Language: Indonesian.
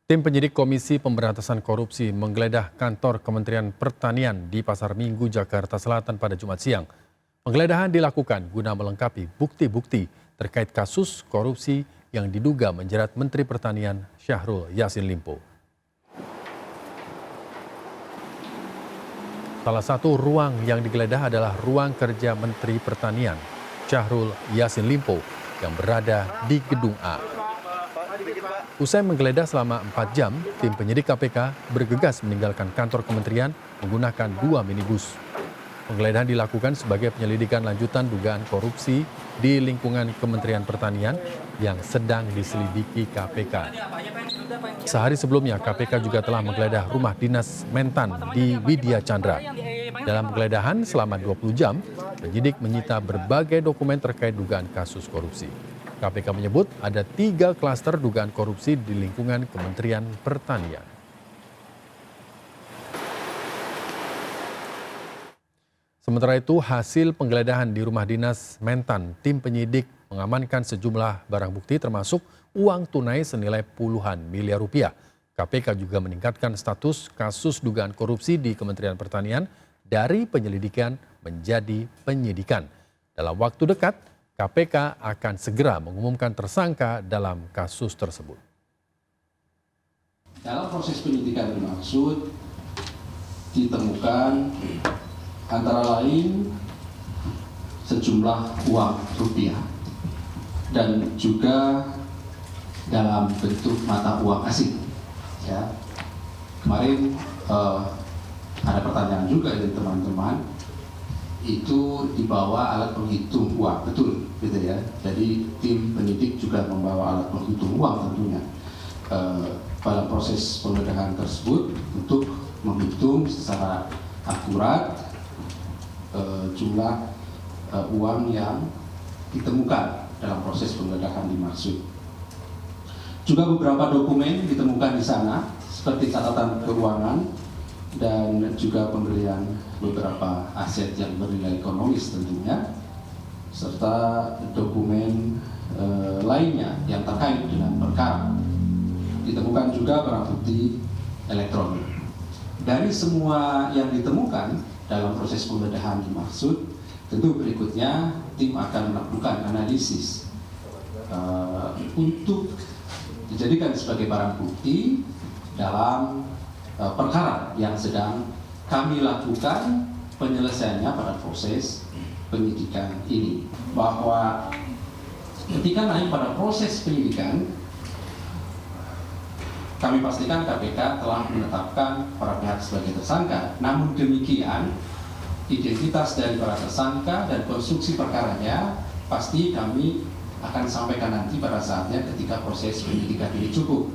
Tim penyidik Komisi Pemberantasan Korupsi menggeledah kantor Kementerian Pertanian di Pasar Minggu, Jakarta Selatan pada Jumat siang. Penggeledahan dilakukan guna melengkapi bukti-bukti terkait kasus korupsi yang diduga menjerat Menteri Pertanian Syahrul Yassin Limpo. Salah satu ruang yang digeledah adalah ruang kerja Menteri Pertanian Syahrul Yassin Limpo yang berada di Gedung A. Usai menggeledah selama 4 jam, tim penyidik KPK bergegas meninggalkan kantor kementerian menggunakan 2 minibus. Penggeledahan dilakukan sebagai penyelidikan lanjutan dugaan korupsi di lingkungan Kementerian Pertanian yang sedang diselidiki KPK. Sehari sebelumnya, KPK juga telah menggeledah rumah dinas Mentan di Widya Chandra. Dalam penggeledahan selama 20 jam, penyidik menyita berbagai dokumen terkait dugaan kasus korupsi. KPK menyebut ada 3 klaster dugaan korupsi di lingkungan Kementerian Pertanian. Sementara itu, hasil penggeledahan di rumah dinas Mentan, tim penyidik mengamankan sejumlah barang bukti termasuk uang tunai senilai puluhan miliar rupiah. KPK juga meningkatkan status kasus dugaan korupsi di Kementerian Pertanian dari penyelidikan menjadi penyidikan. Dalam waktu dekat, KPK akan segera mengumumkan tersangka dalam kasus tersebut. Dalam proses penyidikan dimaksud ditemukan antara lain sejumlah uang rupiah dan juga dalam bentuk mata uang asing. Ya. Kemarin ada pertanyaan juga dari teman-teman, itu dibawa alat penghitung uang, betul, gitu ya. Jadi tim penyidik juga membawa alat penghitung uang tentunya pada proses penggeledahan tersebut untuk menghitung secara akurat jumlah uang yang ditemukan dalam proses penggeledahan dimaksud. Juga beberapa dokumen ditemukan di sana seperti catatan keuangan dan juga pembelian beberapa aset yang bernilai ekonomis tentunya, serta dokumen lainnya yang terkait dengan perkara. Ditemukan juga barang bukti elektronik. Dari semua yang ditemukan dalam proses penggeledahan dimaksud, tentu berikutnya tim akan melakukan analisis untuk dijadikan sebagai barang bukti dalam perkara yang sedang kami lakukan penyelesaiannya pada proses penyidikan ini. Bahwa ketika naik pada proses penyidikan, kami pastikan KPK telah menetapkan para pihak sebagai tersangka. Namun demikian, identitas dari para tersangka dan konstruksi perkaranya pasti kami akan sampaikan nanti pada saatnya ketika proses penyidikan ini cukup.